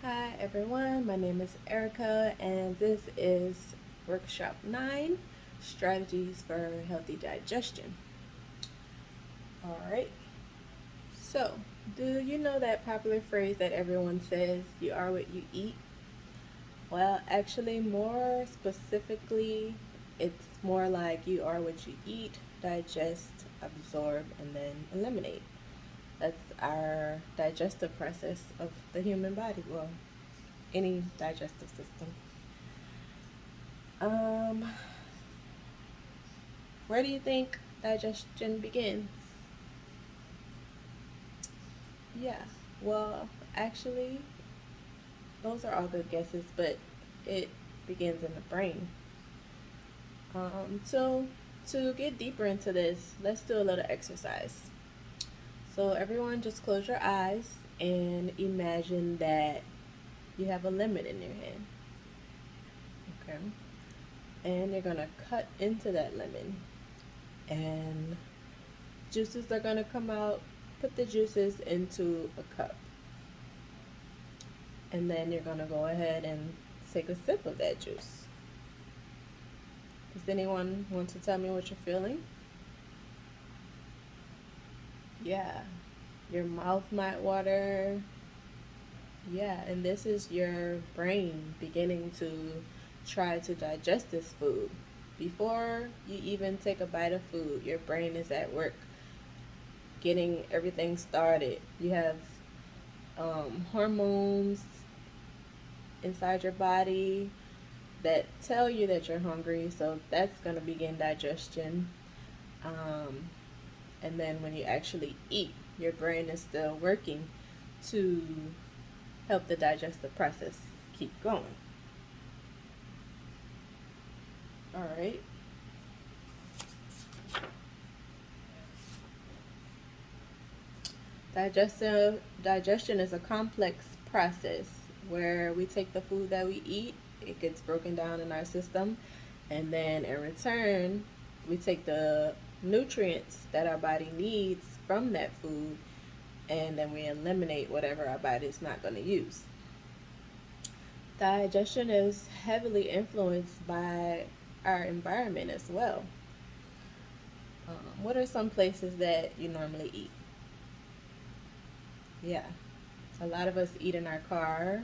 Hi everyone, my name is Erica and this is Workshop 9 Strategies for Healthy Digestion. Alright, so do you know that popular phrase that everyone says, you are what you eat? Well, actually, more specifically, it's more like you are what you eat, digest, absorb, and then eliminate. That's our digestive process of the human body. Well, any digestive system. Um, where do you think digestion begins? Yeah, well, actually, those are all good guesses, but it begins in the brain. So, to get deeper into this, let's do a little exercise. So, everyone, just close your eyes and imagine that you have a lemon in your hand. Okay. And you're going to cut into that lemon. And juices are going to come out. Put the juices into a cup. And then you're going to go ahead and take a sip of that juice. Does anyone want to tell me what you're feeling? Yeah, your mouth might water. Yeah, and this is your brain beginning to try to digest this food. Before you even take a bite of food, your brain is at work getting everything started. You have hormones inside your body that tell you that you're hungry, so that's going to begin digestion. Um, and then when you actually eat, your brain is still working to help the digestive process keep going. All right. Digestion is a complex process where we take the food that we eat, it gets broken down in our system, and then in return, we take the nutrients that our body needs from that food, and then we eliminate whatever our body is not going to use. Digestion is heavily influenced by our environment as well. What are some places that you normally eat? Yeah, a lot of us eat in our car.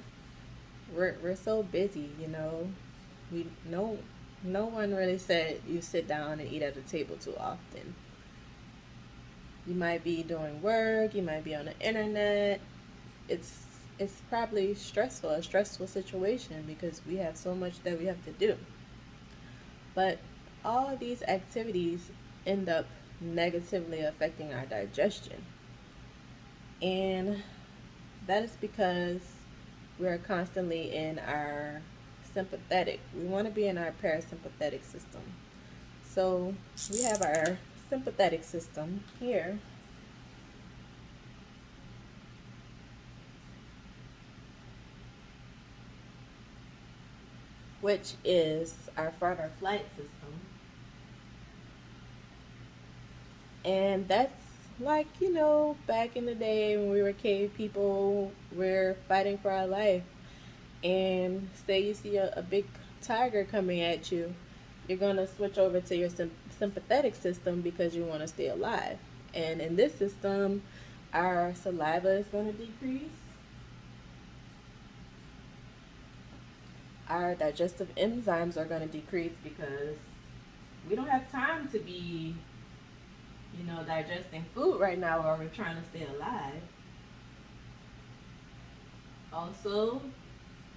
We're so busy. We no one really said you sit down and eat at a table too often. You might be doing work, you might be on the internet. It's it's probably a stressful situation because we have so much that we have to do. But all of these activities end up negatively affecting our digestion. And that is because we're constantly in our sympathetic. We want to be in our parasympathetic system. So we have our sympathetic system here, which is our fight or flight system. And that's like, back in the day when we were cave people, we're fighting for our life. And say you see a big tiger coming at you, you're going to switch over to your sympathetic system because you want to stay alive. And in this system, our saliva is going to decrease, our digestive enzymes are going to decrease because we don't have time to be digesting food right now while we're trying to stay alive. Also,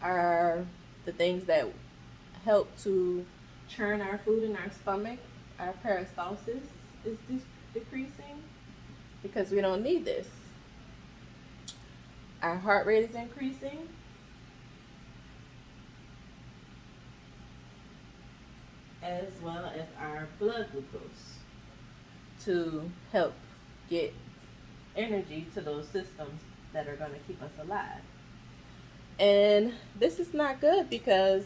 are the things that help to churn our food in our stomach, our peristalsis is decreasing because we don't need this. Our heart rate is increasing, as well as our blood glucose to help get energy to those systems that are going to keep us alive. And this is not good because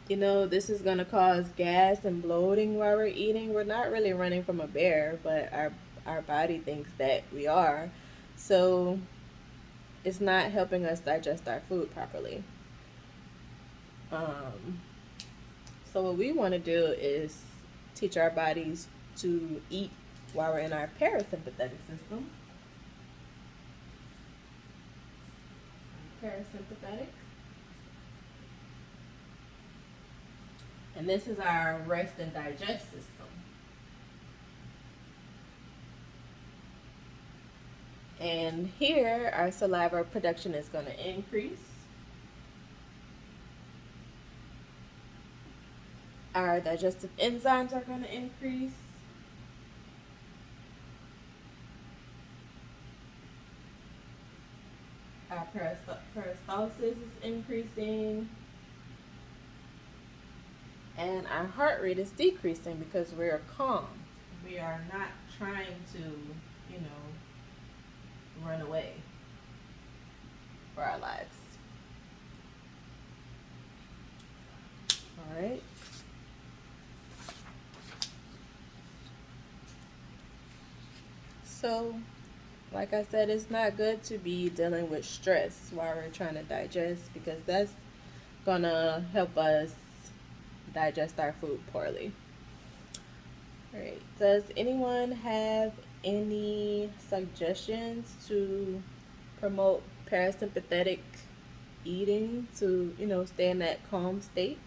this is going to cause gas and bloating while we're eating. We're not really running from a bear, but our body thinks that we are. So it's not helping us digest our food properly. Um, so what we want to do is teach our bodies to eat while we're in our parasympathetic system. Parasympathetic. And this is our rest and digest system. And here, our saliva production is going to increase. Our digestive enzymes are going to increase. Our peristalsis is increasing. And our heart rate is decreasing because we're calm. We are not trying to, run away for our lives. All right. So, like I said, it's not good to be dealing with stress while we're trying to digest, because that's gonna help us digest our food poorly. All right. Does anyone have any suggestions to promote parasympathetic eating to, stay in that calm state?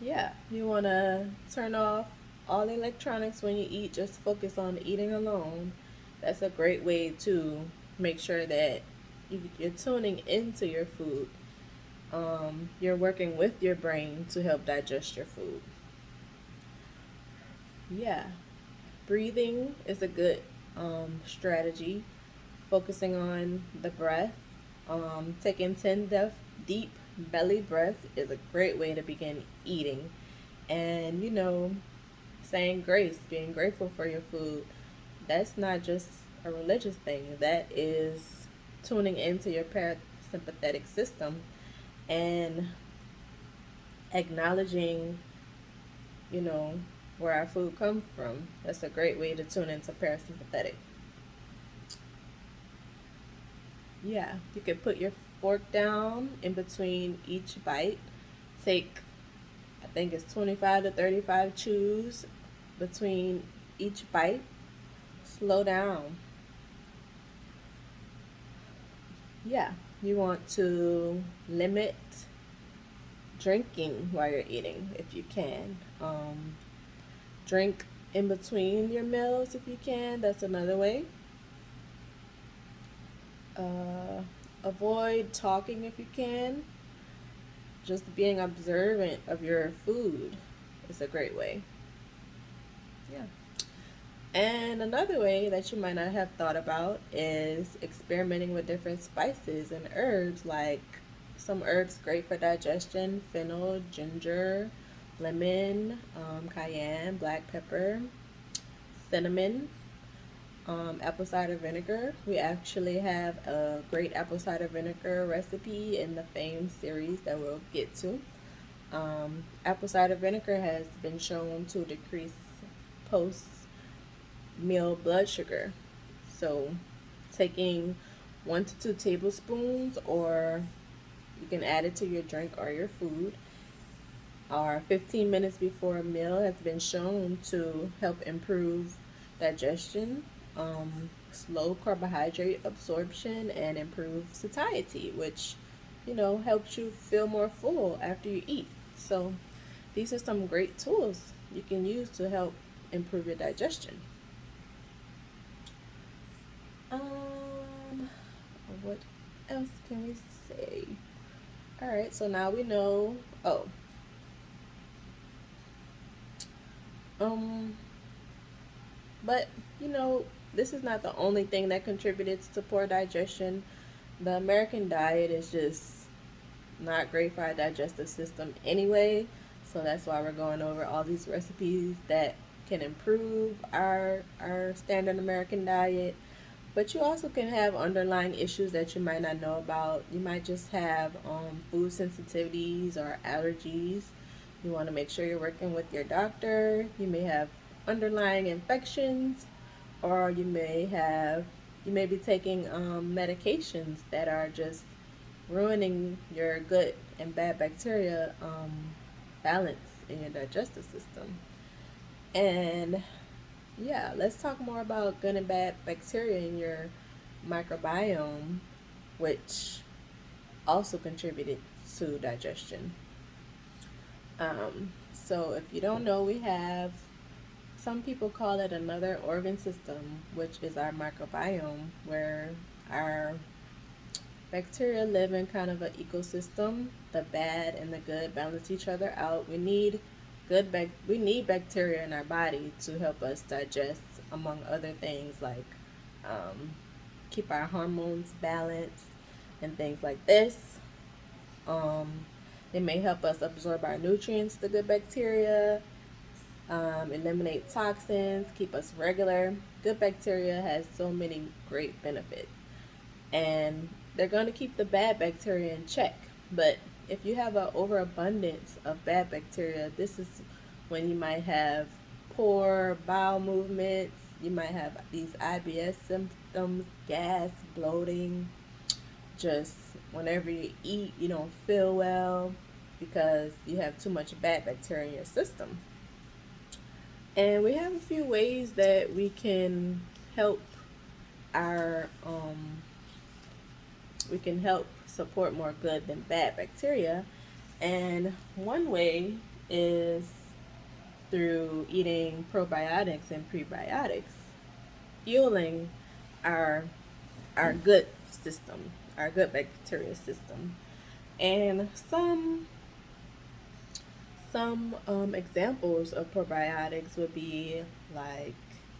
Yeah, you want to turn off all electronics when you eat, just focus on eating alone. That's a great way to make sure that you're tuning into your food. You're working with your brain to help digest your food. Yeah, breathing is a good strategy. Focusing on the breath, taking 10 deep belly breaths is a great way to begin eating. And, saying grace, being grateful for your food, that's not just a religious thing, that is tuning into your parasympathetic system and acknowledging, you know, where our food comes from. That's a great way to tune into parasympathetic. Yeah, you can put your fork down in between each bite. Take, I think it's 25 to 35 chews between each bite. Slow down. Yeah, you want to limit drinking while you're eating if you can. Drink in between your meals if you can. That's another way. Uh, Avoid talking if you can. Just being observant of your food is a great way. Yeah. And another way that you might not have thought about is experimenting with different spices and herbs, like some herbs great for digestion: fennel, ginger, lemon, cayenne, black pepper, cinnamon, apple cider vinegar. We actually have a great apple cider vinegar recipe in the Fame series that we'll get to. Apple cider vinegar has been shown to decrease post meal blood sugar. So, taking 1 to 2 tablespoons, or you can add it to your drink or your food, or 15 minutes before a meal, has been shown to help improve digestion, slow carbohydrate absorption, and improve satiety, which, helps you feel more full after you eat. So, these are some great tools you can use to help improve your digestion. Um, what else can we say? All right, so now we know. Oh, um, but this is not the only thing that contributed to poor digestion. The American diet is just not great for our digestive system anyway. So that's why we're going over all these recipes that can improve our standard American diet. But you also can have underlying issues that you might not know about. You might just have food sensitivities or allergies. You want to make sure you're working with your doctor. You may have underlying infections, or you may be taking medications that are just ruining your good and bad bacteria balance in your digestive system. And yeah, let's talk more about good and bad bacteria in your microbiome, which also contributed to digestion. So if you don't know, we have, some people call it another organ system, which is our microbiome, where our bacteria live in kind of an ecosystem. The bad and the good balance each other out. We need bacteria in our body to help us digest, among other things like um, keep our hormones balanced and things like this. Um, they may help us absorb our nutrients, the good bacteria, eliminate toxins, keep us regular. Good bacteria has so many great benefits, and they're going to keep the bad bacteria in check. But if you have an overabundance of bad bacteria, this is when you might have poor bowel movements. You might have these IBS symptoms, gas, bloating. Just whenever you eat, you don't feel well because you have too much bad bacteria in your system. And we have a few ways that help our we can help support more good than bad bacteria. And one way is through eating probiotics and prebiotics, fueling our our good system, our good bacteria system. And some examples of probiotics would be like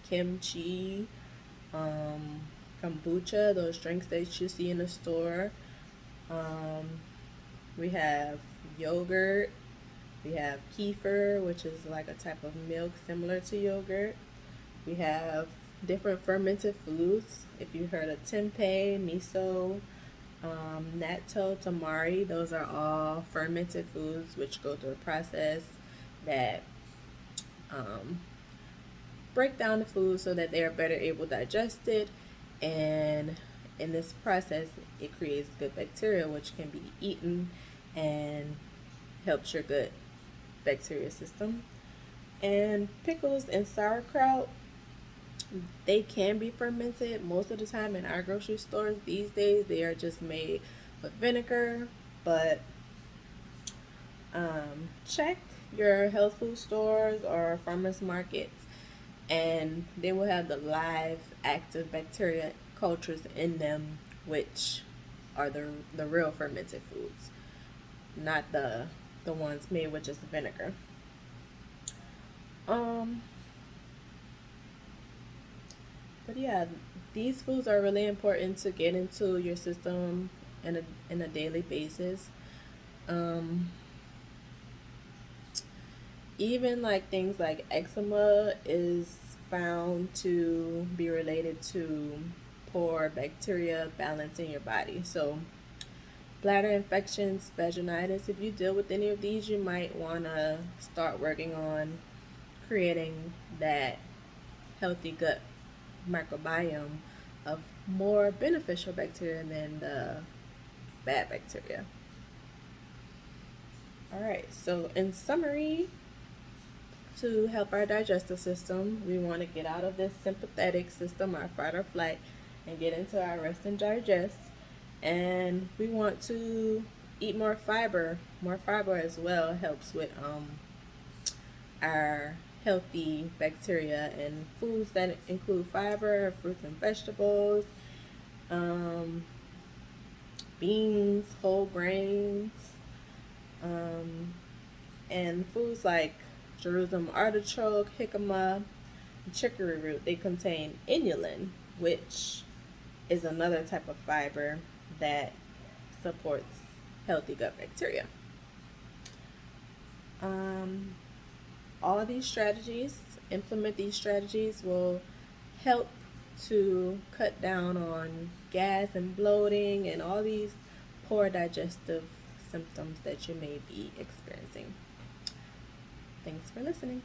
kimchi, um, kombucha, those drinks that you see in the store. Um, we have yogurt. We have kefir, which is like a type of milk similar to yogurt. We have different fermented foods. If you heard of tempeh, miso, natto, tamari, those are all fermented foods which go through a process that um, break down the food so that they are better able to digest it. And in this process, it creates good bacteria which can be eaten and helps your good bacteria system. And pickles and sauerkraut, they can be fermented. Most of the time in our grocery stores these days, they are just made with vinegar. But check your health food stores or farmers markets, and they will have the live active bacteria cultures in them, which are the real fermented foods, not the ones made with just vinegar. Um, but yeah, these foods are really important to get into your system in a daily basis. Um, Even like things like eczema is found to be related to poor bacteria balance in your body. So bladder infections, vaginitis, if you deal with any of these, you might want to start working on creating that healthy gut microbiome of more beneficial bacteria than the bad bacteria. All right, so in summary, to help our digestive system, we want to get out of this sympathetic system, our fight or flight, and get into our rest and digest. And we want to eat more fiber. More fiber as well helps with our healthy bacteria, and foods that include fiber, fruits and vegetables, um, beans, whole grains, um, and foods like Jerusalem artichoke, jicama, and chicory root. They contain inulin, which is another type of fiber that supports healthy gut bacteria. Um, all of these strategies, implement these strategies, will help to cut down on gas and bloating and all these poor digestive symptoms that you may be experiencing. Thanks for listening.